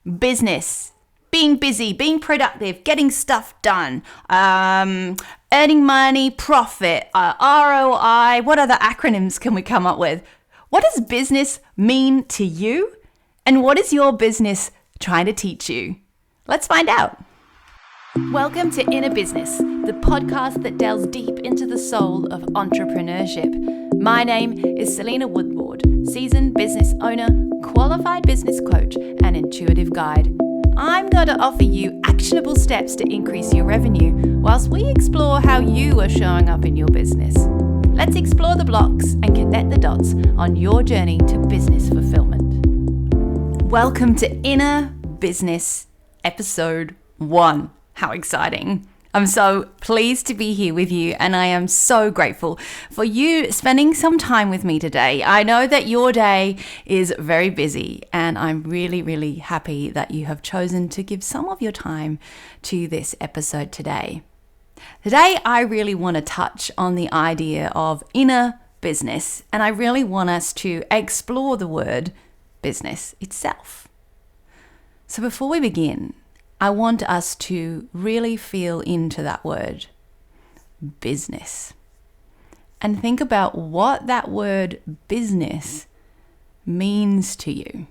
business, being busy, being productive, getting stuff done, earning money, profit, ROI. What other acronyms can we come up with? What does business mean to you? And what is your business trying to teach you? Let's find out. Welcome to Inner Business, the podcast that delves deep into the soul of entrepreneurship. My name is Selena Woodward, seasoned business owner, qualified business coach, and intuitive guide. I'm going to offer you actionable steps to increase your revenue whilst we explore how you are showing up in your business. Let's explore the blocks and connect the dots on your journey to business fulfillment. Welcome to Inner Business, episode 1. How exciting. I'm so pleased to be here with you, and I am so grateful for you spending some time with me today. I know that your day is very busy, and I'm really, really happy that you have chosen to give some of your time to this episode today. Today, I really want to touch on the idea of inner business, and I really want us to explore the word business itself. So before we begin, I want us to really feel into that word, business, and think about what that word business means to you.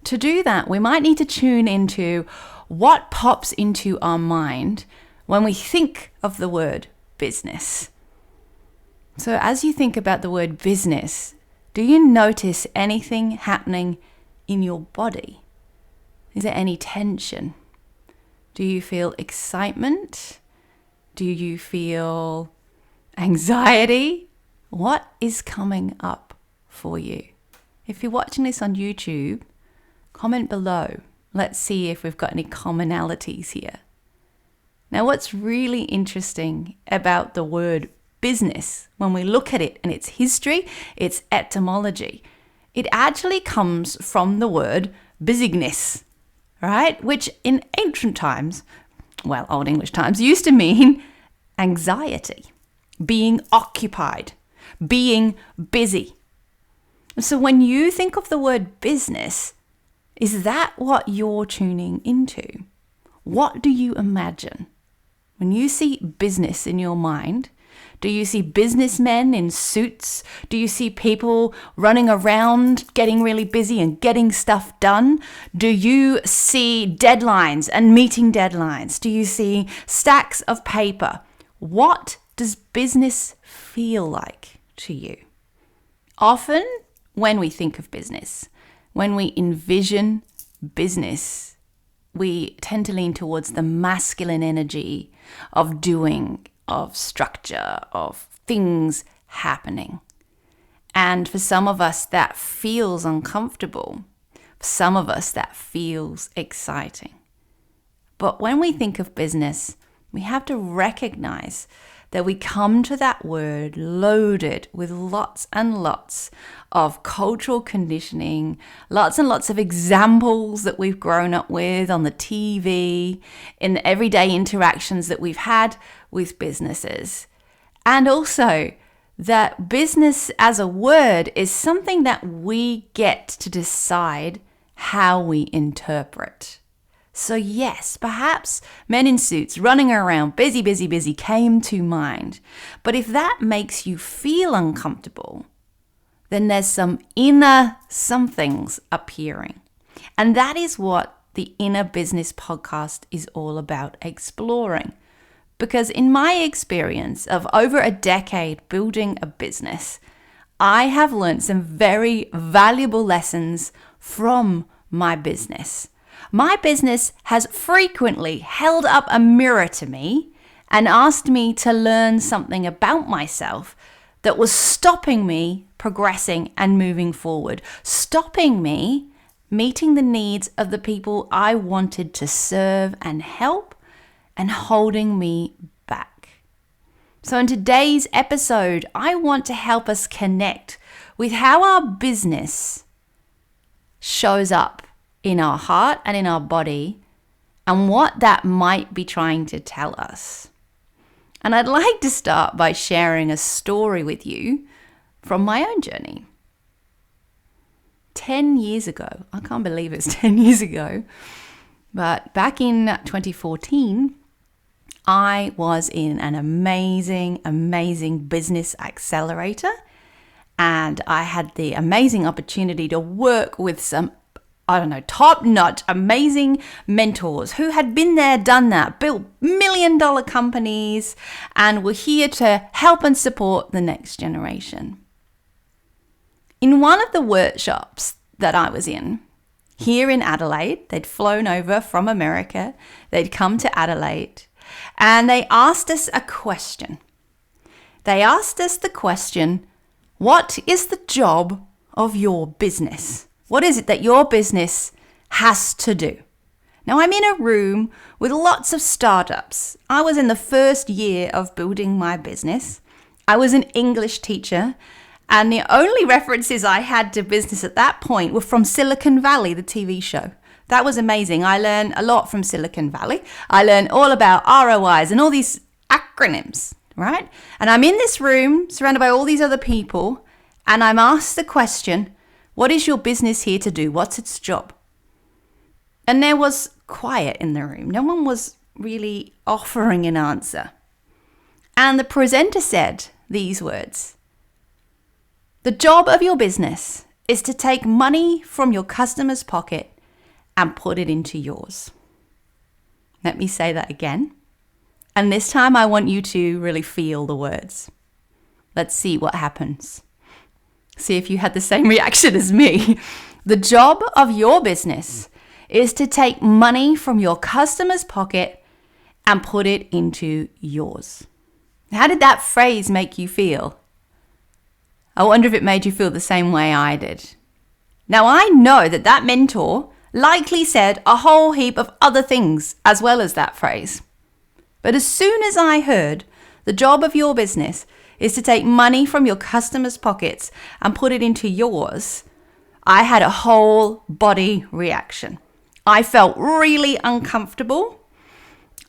To do that, we might need to tune into what pops into our mind when we think of the word business. So as you think about the word business, do you notice anything happening in your body? Is there any tension? Do you feel excitement? Do you feel anxiety? What is coming up for you? If you're watching this on YouTube, comment below. Let's see if we've got any commonalities here. Now, what's really interesting about the word business, when we look at it and its history, its etymology, it actually comes from the word busy-ness. Right? Which in ancient times, well, Old English times, used to mean anxiety, being occupied, being busy. So when you think of the word business, is that what you're tuning into? What do you imagine? When you see business in your mind, do you see businessmen in suits? Do you see people running around getting really busy and getting stuff done? Do you see deadlines and meeting deadlines? Do you see stacks of paper? What does business feel like to you? Often when we think of business, when we envision business, we tend to lean towards the masculine energy of doing, of structure, of things happening. And for some of us, that feels uncomfortable. For some of us, that feels exciting. But when we think of business, we have to recognize that we come to that word loaded with lots and lots of cultural conditioning, lots and lots of examples that we've grown up with on the TV, in the everyday interactions that we've had with businesses. And also that business as a word is something that we get to decide how we interpret. So yes, perhaps men in suits running around, busy, busy, busy came to mind. But if that makes you feel uncomfortable, then there's some inner somethings appearing. And that is what the Inner Business podcast is all about exploring. Because in my experience of over a decade building a business, I have learned some very valuable lessons from my business. My business has frequently held up a mirror to me and asked me to learn something about myself that was stopping me progressing and moving forward, stopping me meeting the needs of the people I wanted to serve and help, and holding me back. So in today's episode, I want to help us connect with how our business shows up in our heart and in our body, and what that might be trying to tell us. And I'd like to start by sharing a story with you from my own journey. 10 years ago. I can't believe it's 10 years ago. But back in 2014, I was in an amazing, amazing business accelerator. And I had the amazing opportunity to work with some, top-notch, amazing mentors who had been there, done that, built million-dollar companies, and were here to help and support the next generation. In one of the workshops that I was in, here in Adelaide, they'd flown over from America, they'd come to Adelaide, and they asked us a question. They asked us the question, what is the job of your business? What is it that your business has to do? Now, I'm in a room with lots of startups. I was in the first year of building my business. I was an English teacher, and the only references I had to business at that point were from Silicon Valley, the TV show. That was amazing. I learned a lot from Silicon Valley. I learned all about ROIs and all these acronyms, right? And I'm in this room surrounded by all these other people, and I'm asked the question, what is your business here to do? What's its job? And there was quiet in the room. No one was really offering an answer. And the presenter said these words, the job of your business is to take money from your customer's pocket and put it into yours. Let me say that again. And this time I want you to really feel the words. Let's see what happens. See if you had the same reaction as me. The job of your business is to take money from your customer's pocket and put it into yours. How did that phrase make you feel? I wonder if it made you feel the same way I did. Now, I know that mentor likely said a whole heap of other things as well as that phrase. But as soon as I heard the job of your business is to take money from your customers' pockets and put it into yours, I had a whole body reaction. I felt really uncomfortable.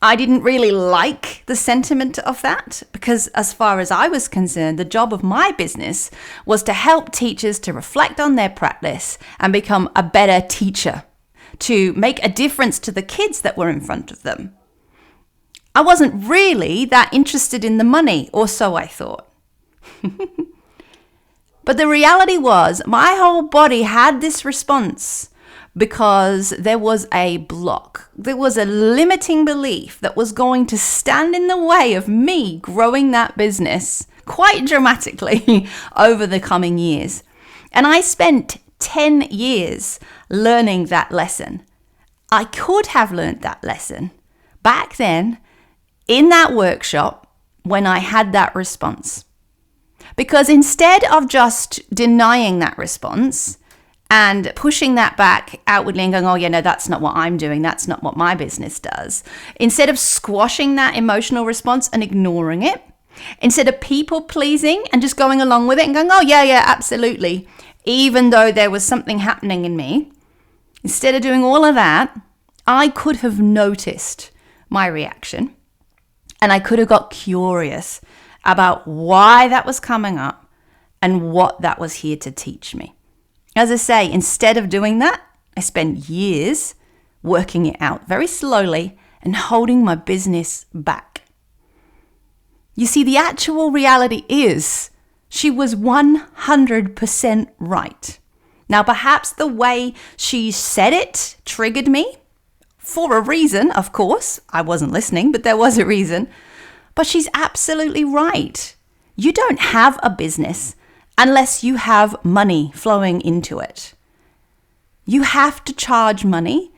I didn't really like the sentiment of that because as far as I was concerned, the job of my business was to help teachers to reflect on their practice and become a better teacher, to make a difference to the kids that were in front of them. I wasn't really that interested in the money, or so I thought. But the reality was my whole body had this response because there was a block. There was a limiting belief that was going to stand in the way of me growing that business quite dramatically over the coming years. And I spent 10 years learning that lesson. I could have learned that lesson back then in that workshop when I had that response. Because instead of just denying that response and pushing that back outwardly and going, oh yeah, no, that's not what I'm doing, that's not what my business does, instead of squashing that emotional response and ignoring it, instead of people pleasing and just going along with it and going, oh yeah, absolutely, even though there was something happening in me, instead of doing all of that, I could have noticed my reaction. And I could have got curious about why that was coming up and what that was here to teach me. As I say, instead of doing that, I spent years working it out very slowly and holding my business back. You see, the actual reality is she was 100% right. Now, perhaps the way she said it triggered me. For a reason, of course. I wasn't listening, but there was a reason. But she's absolutely right. You don't have a business unless you have money flowing into it. You have to charge money,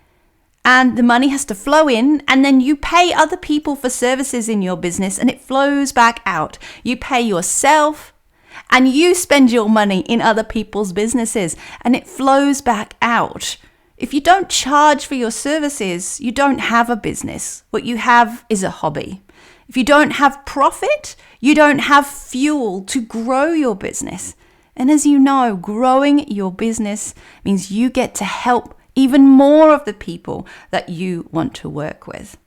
and the money has to flow in, and then you pay other people for services in your business, and it flows back out. You pay yourself, and you spend your money in other people's businesses, and it flows back out. If you don't charge for your services, you don't have a business. What you have is a hobby. If you don't have profit, you don't have fuel to grow your business. And as you know, growing your business means you get to help even more of the people that you want to work with.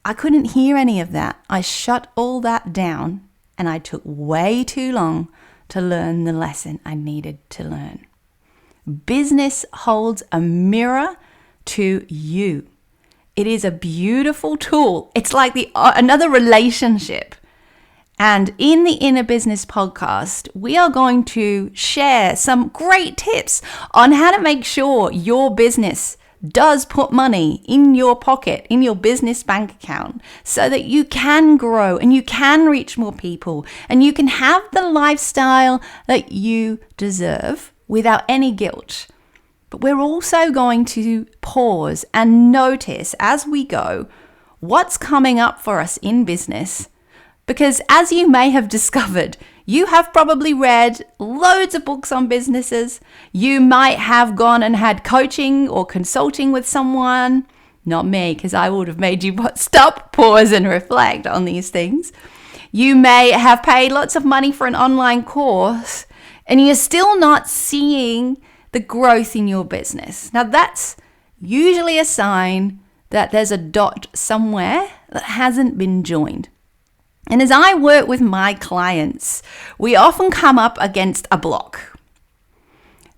I couldn't hear any of that. I shut all that down, and I took way too long to learn the lesson I needed to learn. business holds a mirror to you. It is a beautiful tool. It's like another relationship. And in the Inner Business podcast, we are going to share some great tips on how to make sure your business does put money in your pocket, in your business bank account, so that you can grow and you can reach more people and you can have the lifestyle that you deserve without any guilt. But we're also going to pause and notice as we go what's coming up for us in business. Because as you may have discovered, you have probably read loads of books on businesses. You might have gone and had coaching or consulting with someone. Not me, because I would have made you stop, pause, and reflect on these things. You may have paid lots of money for an online course, and you're still not seeing the growth in your business. Now, that's usually a sign that there's a dot somewhere that hasn't been joined. And as I work with my clients, we often come up against a block.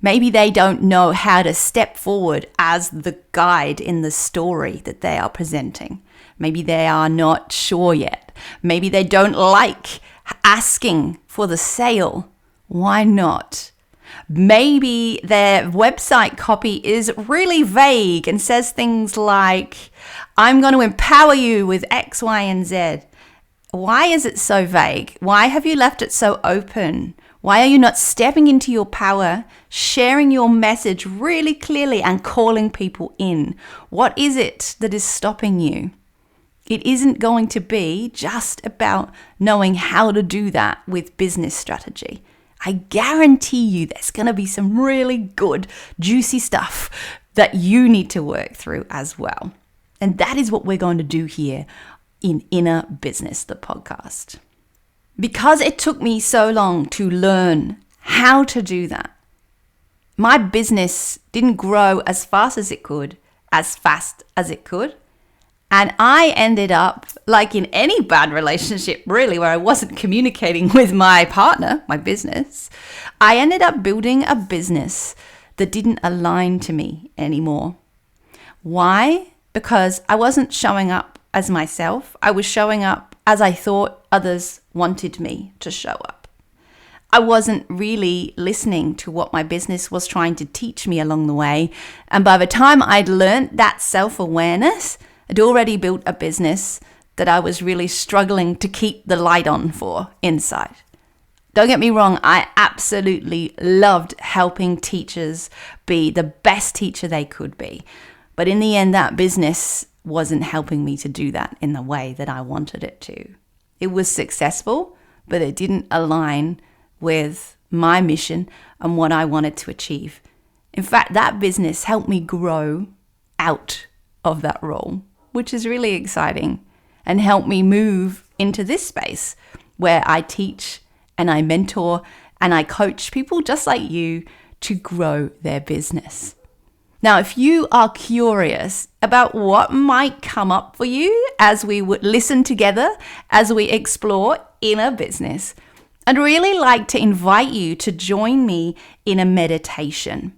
Maybe they don't know how to step forward as the guide in the story that they are presenting. Maybe they are not sure yet. Maybe they don't like asking for the sale. Why not? Maybe their website copy is really vague and says things like, I'm going to empower you with X, Y, and Z. Why is it so vague? Why have you left it so open? Why are you not stepping into your power, sharing your message really clearly and calling people in? What is it that is stopping you? It isn't going to be just about knowing how to do that with business strategy. I guarantee you there's going to be some really good, juicy stuff that you need to work through as well. And that is what we're going to do here in Inner Business, the podcast. Because it took me so long to learn how to do that, my business didn't grow as fast as it could, And I ended up, like in any bad relationship really, where I wasn't communicating with my partner, my business, I ended up building a business that didn't align to me anymore. Why? Because I wasn't showing up as myself. I was showing up as I thought others wanted me to show up. I wasn't really listening to what my business was trying to teach me along the way. And by the time I'd learned that self-awareness, I'd already built a business that I was really struggling to keep the light on for inside. Don't get me wrong, I absolutely loved helping teachers be the best teacher they could be. But in the end, that business wasn't helping me to do that in the way that I wanted it to. It was successful, but it didn't align with my mission and what I wanted to achieve. In fact, that business helped me grow out of that role, which is really exciting, and helped me move into this space where I teach and I mentor and I coach people just like you to grow their business. Now, if you are curious about what might come up for you as we would listen together, as we explore inner business, I'd really like to invite you to join me in a meditation.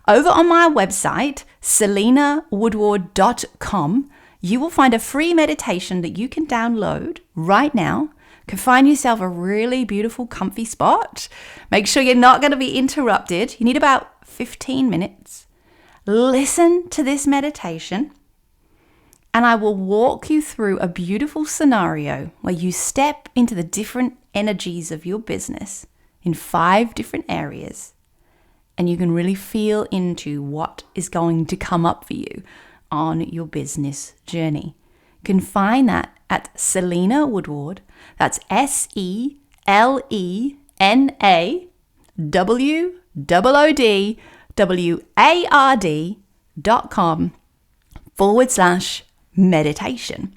Over on my website, SelenaWoodward.com, you will find a free meditation that you can download right now. You can find yourself a really beautiful, comfy spot. Make sure you're not going to be interrupted. You need about 15 minutes. Listen to this meditation, and I will walk you through a beautiful scenario where you step into the different energies of your business in 5 different areas, and you can really feel into what is going to come up for you on your business journey. You can find that at Selena Woodward. That's SelenaWoodward.com/meditation.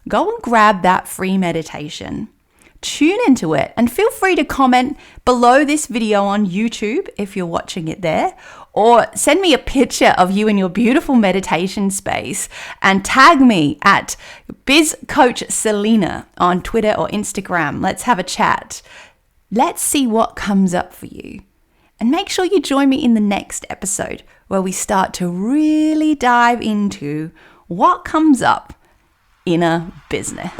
Go and grab that free meditation. Tune into it and feel free to comment below this video on YouTube if you're watching it there, or send me a picture of you in your beautiful meditation space and tag me at BizCoachSelena on Twitter or Instagram. Let's have a chat. Let's see what comes up for you. And make sure you join me in the next episode where we start to really dive into what comes up in a business.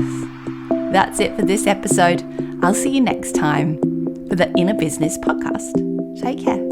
That's it for this episode. I'll see you next time for the Inner Business podcast. Take care.